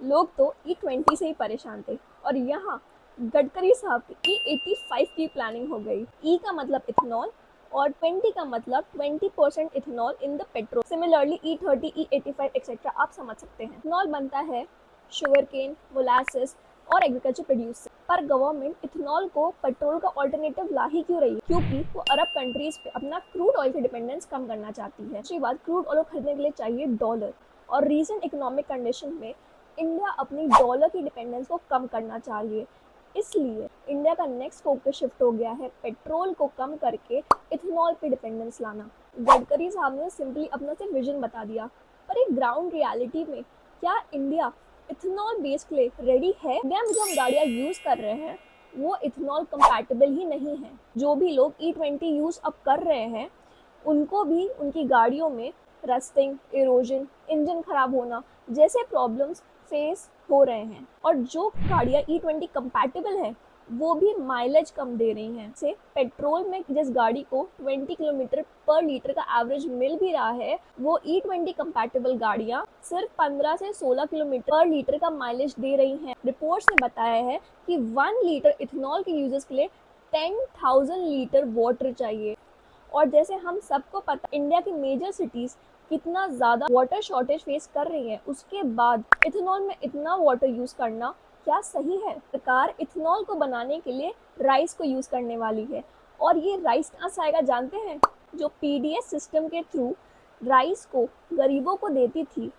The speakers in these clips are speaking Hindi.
लोग तो E20 से ही परेशान थे और यहाँ गडकरी साहब की E85 की प्लानिंग हो गई। ई का मतलब इथेनॉल और 20 का मतलब 20% ethanol in the petrol. Similarly E30, E85 etcetera आप समझ सकते हैं। इथेनॉल बनता है शुगर केन, मोलासेस और एग्रीकल्चर प्रोड्यूस से। पर गवर्नमेंट इथेनॉल को पेट्रोल का ऑल्टरनेटिव ला ही क्यों रही है? क्योंकि वो अरब कंट्रीज पे अपना क्रूड ऑयल की डिपेंडेंस कम करना चाहती है। दूसरी बात, क्रूड ऑयल खरीदने के लिए चाहिए डॉलर और रीसेंट इकोनॉमिक कंडीशन में इंडिया अपनी डॉलर की डिपेंडेंस को कम करना चाहिए। इसलिए इंडिया का नेक्स्ट फोकस शिफ्ट हो गया है पेट्रोल को कम करके इथेनॉल पे डिपेंडेंस लाना। गडकरी साहब ने सिंपली अपना सिर्फ विजन बता दिया, पर एक ग्राउंड रियलिटी में क्या इंडिया इथेनॉल बेस्ड के लिए रेडी है? इंडिया में जो हम गाड़ियाँ यूज़ कर रहे हैं वो इथेनॉल कंपैटिबल ही नहीं है। जो भी लोग E20 यूज़ अब कर रहे हैं उनको भी उनकी गाड़ियों में रस्टिंग, इरोजन, इंजन खराब होना जैसे प्रॉब्लम्स फेस हो रहे हैं। और जो गाड़ियाँ E20 कंपैटिबल है वो भी माइलेज कम दे रही हैं। से पेट्रोल में जिस गाड़ी को 20 किलोमीटर पर लीटर का एवरेज मिल भी रहा है, वो E20 कंपैटिबल गाड़ियाँ सिर्फ 15 से 16 किलोमीटर पर लीटर का माइलेज दे रही हैं। रिपोर्ट्स ने बताया है कि 1 लीटर इथेनॉल के यूजेस के लिए 10,000 लीटर वाटर चाहिए। और जैसे हम सबको पता, इंडिया की मेजर सिटीज कितना ज़्यादा वाटर शॉर्टेज फेस कर रही हैं, उसके बाद इथेनॉल में इतना वाटर यूज़ करना क्या सही है? सरकार इथेनॉल को बनाने के लिए राइस को यूज़ करने वाली है और ये राइस कहाँ से आएगा जानते हैं? जो PDS सिस्टम के थ्रू राइस को गरीबों को देती थी,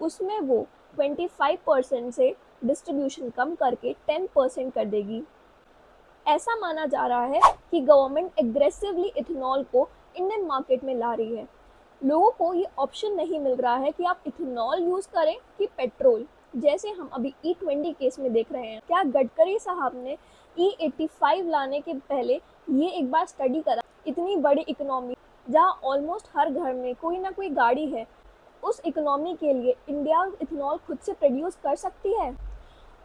उसमें वो 25% से डिस्ट्रीब्यूशन कम करके 10% कर देगी। ऐसा माना जा रहा है कि गवर्नमेंट एग्रेसिवली इथेनॉल को इंडियन मार्केट में ला रही है। लोगों को ये ऑप्शन नहीं मिल रहा है कि आप इथेनॉल यूज़ करें कि पेट्रोल, जैसे हम अभी E20 केस में देख रहे हैं। क्या गडकरी साहब ने E85 लाने के पहले ये एक बार स्टडी करा? इतनी बड़ी इकोनॉमी जहाँ ऑलमोस्ट हर घर में कोई ना कोई गाड़ी है, उस इकोनॉमी के लिए इंडिया इथेनॉल खुद से प्रोड्यूस कर सकती है?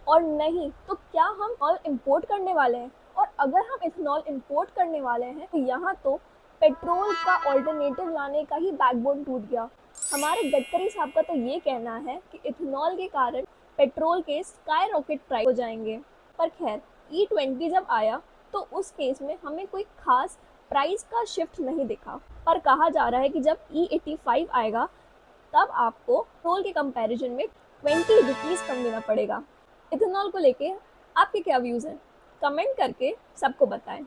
और नहीं तो क्या हम ऑयल इंपोर्ट करने वाले हैं? और अगर हम इथेनॉल इंपोर्ट करने वाले हैं तो यहाँ तो पेट्रोल का ऑल्टरनेटिव लाने का ही बैकबोन टूट गया। हमारे गडकरी साहब का तो ये कहना है कि इथेनॉल के कारण पेट्रोल के स्काई रॉकेट प्राइस हो जाएंगे। पर खैर, E20 जब आया तो उस केस में हमें कोई खास प्राइस का शिफ्ट नहीं दिखा। पर कहा जा रहा है कि जब E85 आएगा तब आपको पेट्रोल के कंपैरिजन में 20 रुपीज़ कम देना पड़ेगा। इथेनॉल को लेके आपके क्या व्यूज़ हैं? कमेंट करके सबको बताएं।